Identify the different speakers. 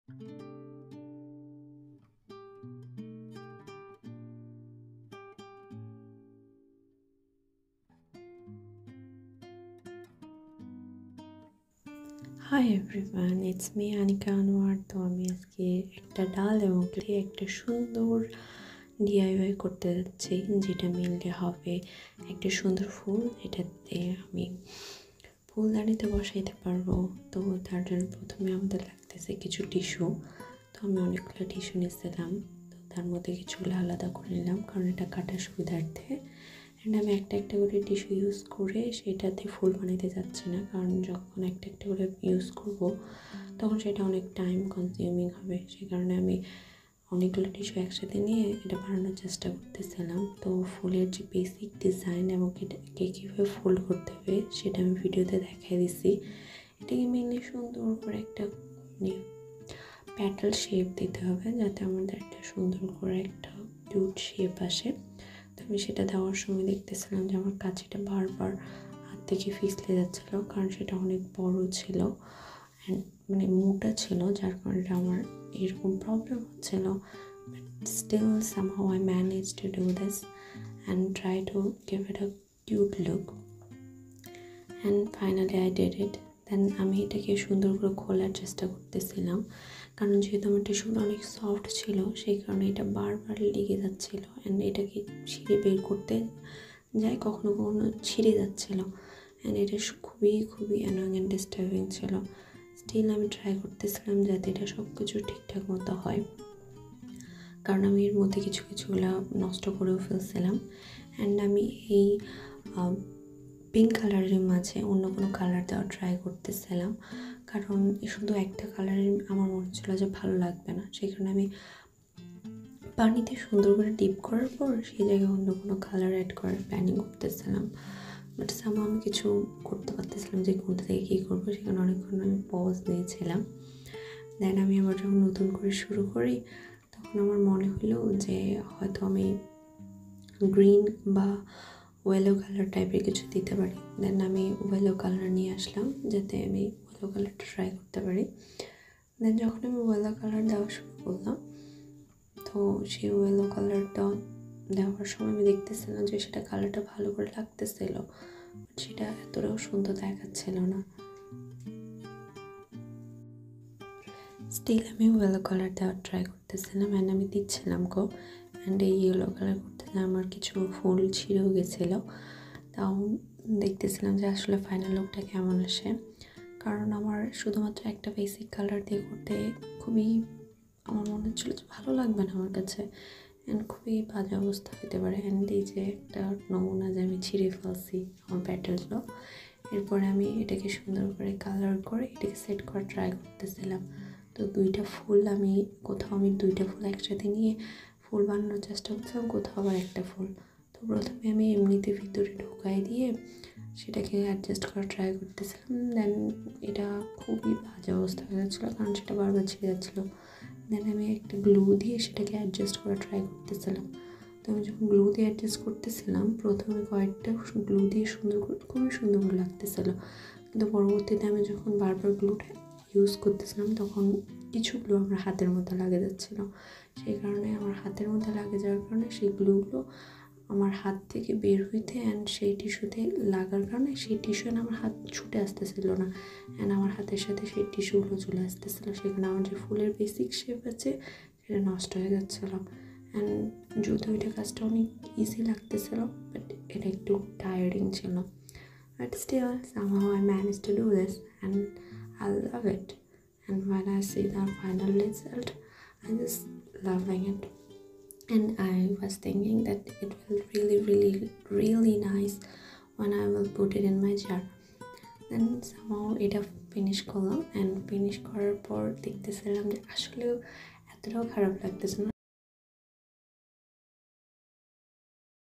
Speaker 1: Hi everyone, it's me Anika Anwar. তো আমি আজকে একটা ডাল এবং একটা সুন্দর ডিআইওয়াই করতে যাচ্ছি, যেটা মেনলি হবে একটা সুন্দর ফুল। এটাতে আমি ফুলদানিতে বসাইতে পারবো। তো তার জন্য প্রথমে আমাদের লাগতেছে কিছু টিস্যু। তো আমি অনেকগুলো টিস্যু নিয়েছিলাম। তো তার মধ্যে কিছুগুলো আলাদা করে নিলাম, কারণ এটা কাটার সুবিধার্থে। অ্যান্ড আমি একটা একটা করে টিস্যু ইউজ করে সেটাতে ফুল বানাইতে যাচ্ছি না, কারণ যখন একটা একটা করে ইউজ করব তখন সেটা অনেক টাইম কনজিউমিং হবে। সেই কারণে আমি অনেকগুলো টিস্যু একসাথে নিয়ে এটা বানানোর চেষ্টা করতেছিলাম। তো ফুলের যে বেসিক ডিজাইন এবং এটাকে কীভাবে ফোল্ড করতে হবে সেটা আমি ভিডিওতে দেখাই দিছি। এটাকে মেনলি সুন্দর করে একটা প্যাটেল শেপ দিতে হবে, যাতে আমাদের একটা সুন্দর করে একটা কিউট শেপ আসে। তো আমি সেটা দেওয়ার সময় দেখতেছিলাম যে আমার কাঁচিটা বারবার হাত থেকে ফিসলে যাচ্ছিলো, কারণ সেটা অনেক বড় ছিল অ্যান্ড মোটা ছিল, যার কারণে আমার এরকম প্রবলেম হচ্ছিলো। But still somehow I managed to do this and try to give it a cute look, and finally I did it. দেন আমি এটাকে সুন্দর করে খোলার চেষ্টা করতেছিলাম, কারণ যেহেতু আমার টিস্যুটা অনেক সফট ছিল সেই কারণে এটা বারবার লেগে যাচ্ছিলো। অ্যান্ড এটাকে ছিঁড়ে বের করতে যাই কখনো কখনো ছিঁড়ে যাচ্ছিলো, অ্যান্ড এটা খুবই অ্যানোয়িং অ্যান্ড ডিস্টার্বিং ছিল। স্টিল আমি ট্রাই করতেছিলাম যাতে এটা সব কিছু ঠিকঠাক মতো হয়, কারণ আমি এর মধ্যে কিছুগুলো নষ্ট করেও ফেলছিলাম। অ্যান্ড আমি এই পিঙ্ক কালারের মাঝে অন্য কোনো কালার দেওয়া ট্রাই করতেছিলাম, কারণ শুধু একটা কালারের আমার মনে হচ্ছিল যে ভালো লাগবে না। সেই কারণে আমি পানিতে সুন্দর করে ডিপ করার পর সেই জায়গায় অন্য কোনো কালার অ্যাড করার প্ল্যানিং করতেছিলাম। বাট সামহাও আমি কিছু করতে পারতেছিলাম যে কোনটা থেকে কী করবো, সেখানে অনেকক্ষণ আমি পজ দিয়েছিলাম। দেন আমি আবার যখন নতুন করে শুরু করি তখন আমার মনে হলো যে হয়তো আমি গ্রিন বা ওয়েলো কালার টাইপের কিছু দিতে পারি। দেন আমি ওয়েলো কালার নিয়ে আসলাম, যাতে আমি ওয়েলো কালারটা ট্রাই করতে পারি। দেন যখন আমি ওয়েলো কালার দেওয়া শুরু করলাম, তো সেই ওয়েলো কালারটা দেওয়ার সময় আমি দেখতেছিলাম যে সেটা কালারটা ভালো করে লাগতেছিল, বাট সেটা এতটাও সুন্দর দেখাচ্ছিল না। স্টিল আমি ওয়েলো কালার দেওয়ার ট্রাই করতেছিলাম অ্যান্ড আমি দিচ্ছিলাম অ্যান্ড এই ইয়েলো কালার করতে আমার কিছু ফুল ছিঁড়েও গেছিলো। তাও দেখতেছিলাম যে আসলে ফাইনাল লুকটা কেমন আসে, কারণ আমার শুধুমাত্র একটা বেসিক কালার দিয়ে করতে আমার মনে হচ্ছিলো যে ভালো লাগবে না আমার কাছে, অ্যান্ড খুবই বাজে অবস্থা হতে পারে। অ্যান্ড এই যে একটা নমুনা যে আমি ছিঁড়ে ফেলছি আমার প্যাটেলগুলো, এরপরে আমি এটাকে সুন্দর করে কালার করে এটাকে সেট করার ট্রাই করতেছিলাম। তো কোথাও আমি দুইটা ফুল একসাথে নিয়ে ফুল বানানোর চেষ্টা করছিলাম, কোথাও আবার একটা ফুল। তো প্রথমে আমি এমনিতে ভিতরে ঢুকাই দিয়ে সেটাকে অ্যাডজাস্ট করার ট্রাই করতেছিলাম। দেন এটা খুবই বাজে অবস্থা হয়ে যাচ্ছিলো, কারণ সেটা বারবার ছিঁড়ে যাচ্ছিলো। দেন আমি একটা গ্লু দিয়ে সেটাকে অ্যাডজাস্ট করার ট্রাই করতেছিলাম। তো আমি যখন গ্লু দিয়ে অ্যাডজাস্ট করতেছিলাম, প্রথমে কয়েকটা গ্লু দিয়ে খুবই সুন্দর করে লাগতেছিলো, কিন্তু পরবর্তীতে আমি যখন বারবার গ্লুটা ইউজ করতেছিলাম তখন কিছু গ্লু আমার হাতের মধ্যে লাগে যাচ্ছিলো। সেই কারণে আমার হাতের মধ্যে লাগে যাওয়ার কারণে সেই গ্লুগুলো আমার হাত থেকে বের হইতে অ্যান্ড সেই টিস্যুতে লাগার কারণে সেই টিস্যু আমার হাত ছুটে আসতেছিল না, অ্যান্ড আমার হাতের সাথে সেই টিস্যুগুলো চলে আসতেছিলো। সেখানে আমার যে ফুলের বেসিক শেপ আছে সেটা নষ্ট হয়ে যাচ্ছিলো। অ্যান্ড যদিও এটা কাজটা অনেক ইজি লাগতেছিলো, বাট এটা একটু টায়ারিং ছিল। But still, somehow I managed to do this and I love it. And when I see the final result, I'm just loving it. And I was thinking that it will really nice when I will put it in my jar. Then somehow এটা finish করলাম, and finish করার পর দেখতেছিলাম যে আসলেও এতটাও খারাপ লাগতেছে না।